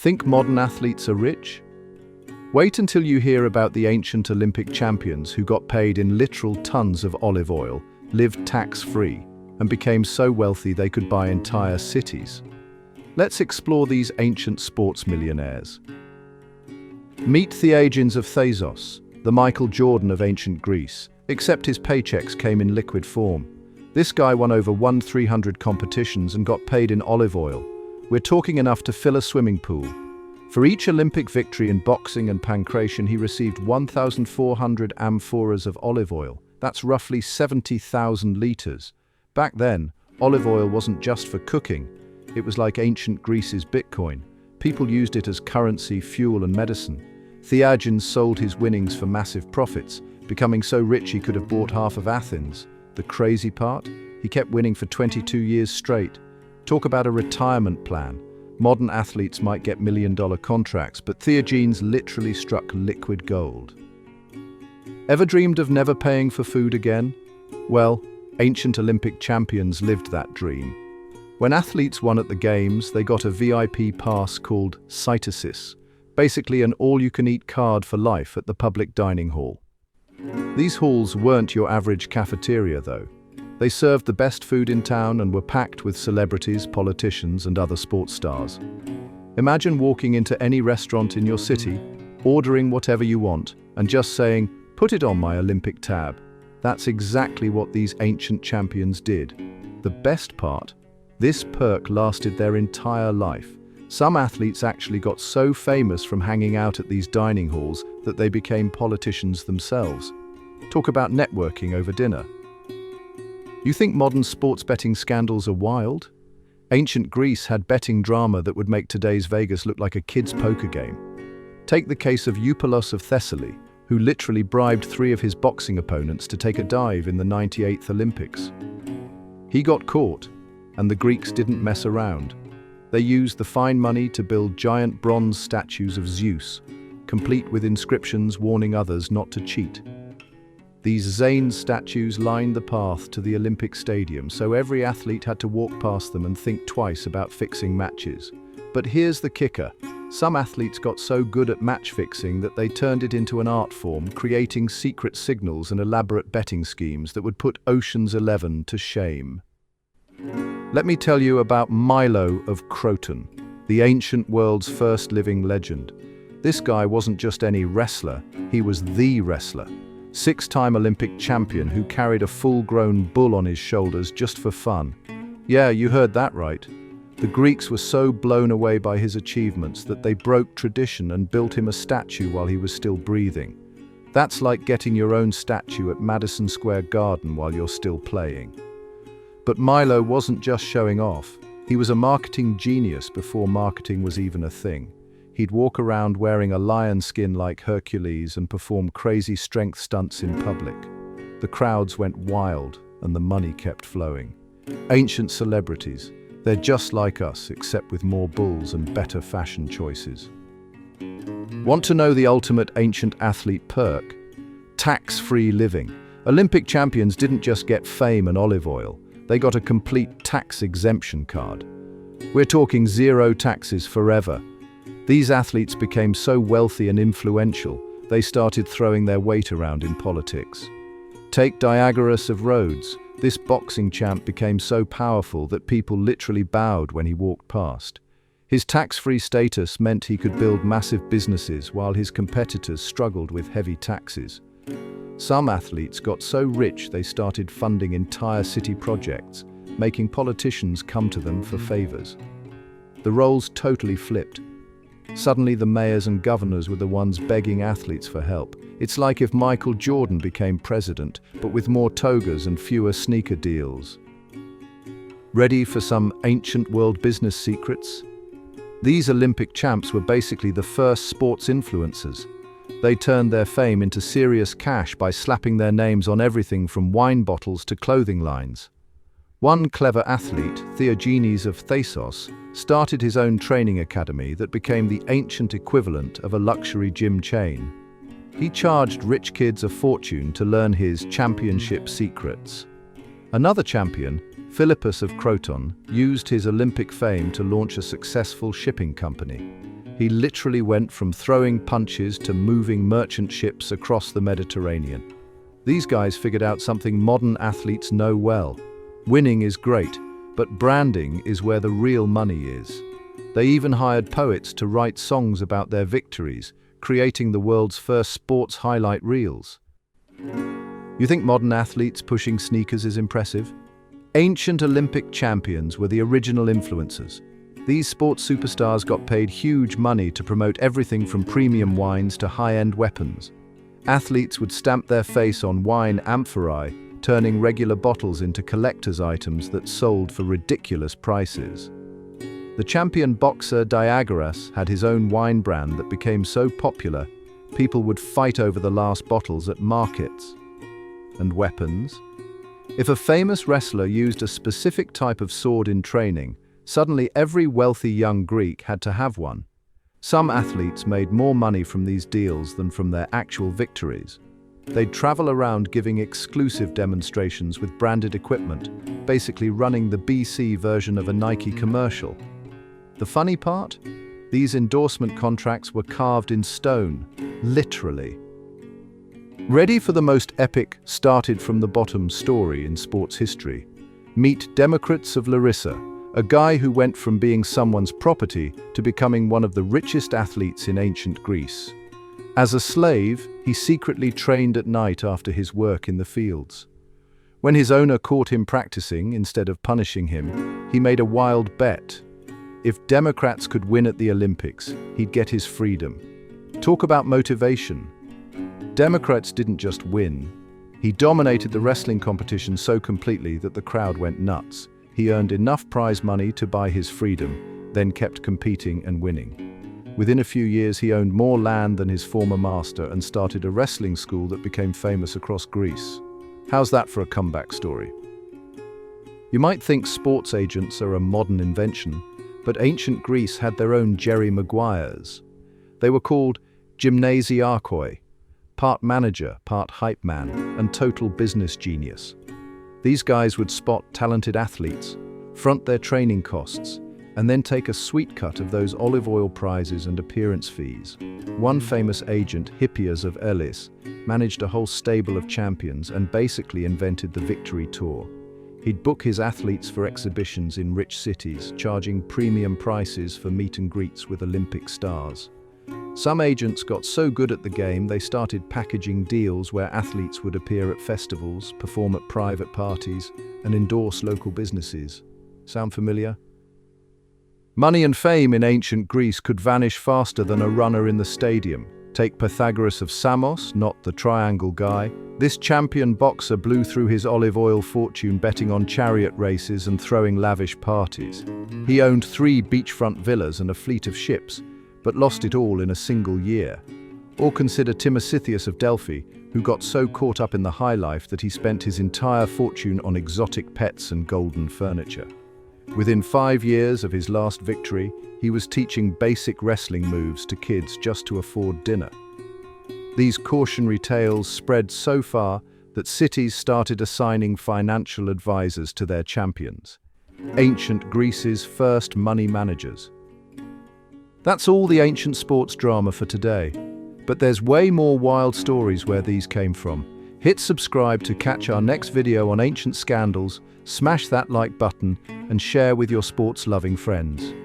Think modern athletes are rich? Wait until you hear about the ancient Olympic champions who got paid in literal tons of olive oil, lived tax-free, and became so wealthy they could buy entire cities. Let's explore these ancient sports millionaires. Meet Theagenes of Thasos, the Michael Jordan of ancient Greece, except his paychecks came in liquid form. This guy won over 300 competitions and got paid in olive oil. We're talking enough to fill a swimming pool. For each Olympic victory in boxing and pancration, he received 1,400 amphoras of olive oil. That's roughly 70,000 liters. Back then, olive oil wasn't just for cooking. It was like ancient Greece's Bitcoin. People used it as currency, fuel, and medicine. Theagenes sold his winnings for massive profits, becoming so rich he could have bought half of Athens. The crazy part? He kept winning for 22 years straight. Talk about a retirement plan. Modern athletes might get million-dollar contracts, but Theagenes literally struck liquid gold. Ever dreamed of never paying for food again? Well, ancient Olympic champions lived that dream. When athletes won at the Games, they got a VIP pass called cytosis, basically an all-you-can-eat card for life at the public dining hall. These halls weren't your average cafeteria, though. They served the best food in town and were packed with celebrities, politicians, and other sports stars. Imagine walking into any restaurant in your city, ordering whatever you want, and just saying, "Put it on my Olympic tab." That's exactly what these ancient champions did. The best part? This perk lasted their entire life. Some athletes actually got so famous from hanging out at these dining halls that they became politicians themselves. Talk about networking over dinner. You think modern sports betting scandals are wild? Ancient Greece had betting drama that would make today's Vegas look like a kid's poker game. Take the case of Eupolos of Thessaly, who literally bribed 3 of his boxing opponents to take a dive in the 98th Olympics. He got caught, and the Greeks didn't mess around. They used the fine money to build giant bronze statues of Zeus, complete with inscriptions warning others not to cheat. These Zane statues lined the path to the Olympic Stadium, so every athlete had to walk past them and think twice about fixing matches. But here's the kicker. Some athletes got so good at match fixing that they turned it into an art form, creating secret signals and elaborate betting schemes that would put Ocean's 11 to shame. Let me tell you about Milo of Croton, the ancient world's first living legend. This guy wasn't just any wrestler, he was the wrestler. 6-time Olympic champion who carried a full-grown bull on his shoulders just for fun. Yeah, you heard that right. The Greeks were so blown away by his achievements that they broke tradition and built him a statue while he was still breathing. That's like getting your own statue at Madison Square Garden while you're still playing. But Milo wasn't just showing off. He was a marketing genius before marketing was even a thing. He'd walk around wearing a lion skin like Hercules and perform crazy strength stunts in public. The crowds went wild and the money kept flowing. Ancient celebrities, they're just like us except with more bulls and better fashion choices. Want to know the ultimate ancient athlete perk? Tax-free living. Olympic champions didn't just get fame and olive oil, they got a complete tax exemption card. We're talking 0 taxes forever. These athletes became so wealthy and influential, they started throwing their weight around in politics. Take Diagoras of Rhodes. This boxing champ became so powerful that people literally bowed when he walked past. His tax-free status meant he could build massive businesses while his competitors struggled with heavy taxes. Some athletes got so rich they started funding entire city projects, making politicians come to them for favors. The roles totally flipped. Suddenly the mayors and governors were the ones begging athletes for help. It's like if Michael Jordan became president, but with more togas and fewer sneaker deals. Ready for some ancient world business secrets? These Olympic champs were basically the first sports influencers. They turned their fame into serious cash by slapping their names on everything from wine bottles to clothing lines. One clever athlete, Theagenes of Thasos, started his own training academy that became the ancient equivalent of a luxury gym chain. He charged rich kids a fortune to learn his championship secrets. Another champion, Philippus of Croton, used his Olympic fame to launch a successful shipping company. He literally went from throwing punches to moving merchant ships across the Mediterranean. These guys figured out something modern athletes know well. Winning is great, but branding is where the real money is. They even hired poets to write songs about their victories, creating the world's first sports highlight reels. You think modern athletes pushing sneakers is impressive? Ancient Olympic champions were the original influencers. These sports superstars got paid huge money to promote everything from premium wines to high-end weapons. Athletes would stamp their face on wine amphorae, turning regular bottles into collector's items that sold for ridiculous prices. The champion boxer Diagoras had his own wine brand that became so popular, people would fight over the last bottles at markets. And weapons? If a famous wrestler used a specific type of sword in training, suddenly every wealthy young Greek had to have one. Some athletes made more money from these deals than from their actual victories. They'd travel around giving exclusive demonstrations with branded equipment, basically running the BC version of a Nike commercial. The funny part? These endorsement contracts were carved in stone, literally. Ready for the most epic, started-from-the-bottom story in sports history? Meet Democritus of Larissa, a guy who went from being someone's property to becoming one of the richest athletes in ancient Greece. As a slave, he secretly trained at night after his work in the fields. When his owner caught him practicing instead of punishing him, he made a wild bet. If Democrats could win at the Olympics, he'd get his freedom. Talk about motivation. Democrats didn't just win. He dominated the wrestling competition so completely that the crowd went nuts. He earned enough prize money to buy his freedom, then kept competing and winning. Within a few years, he owned more land than his former master and started a wrestling school that became famous across Greece. How's that for a comeback story? You might think sports agents are a modern invention, but ancient Greece had their own Jerry Maguires. They were called gymnasiarchoi, part manager, part hype man, and total business genius. These guys would spot talented athletes, front their training costs, and then take a sweet cut of those olive oil prizes and appearance fees. One famous agent, Hippias of Elis, managed a whole stable of champions and basically invented the Victory Tour. He'd book his athletes for exhibitions in rich cities, charging premium prices for meet and greets with Olympic stars. Some agents got so good at the game they started packaging deals where athletes would appear at festivals, perform at private parties, and endorse local businesses. Sound familiar? Money and fame in ancient Greece could vanish faster than a runner in the stadium. Take Pythagoras of Samos, not the triangle guy. This champion boxer blew through his olive oil fortune betting on chariot races and throwing lavish parties. He owned 3 beachfront villas and a fleet of ships, but lost it all in a single year. Or consider Timasitheus of Delphi, who got so caught up in the high life that he spent his entire fortune on exotic pets and golden furniture. Within 5 years of his last victory, he was teaching basic wrestling moves to kids just to afford dinner. These cautionary tales spread so far that cities started assigning financial advisors to their champions. Ancient Greece's first money managers. That's all the ancient sports drama for today. But there's way more wild stories where these came from. Hit subscribe to catch our next video on ancient scandals, smash that like button, and share with your sports-loving friends.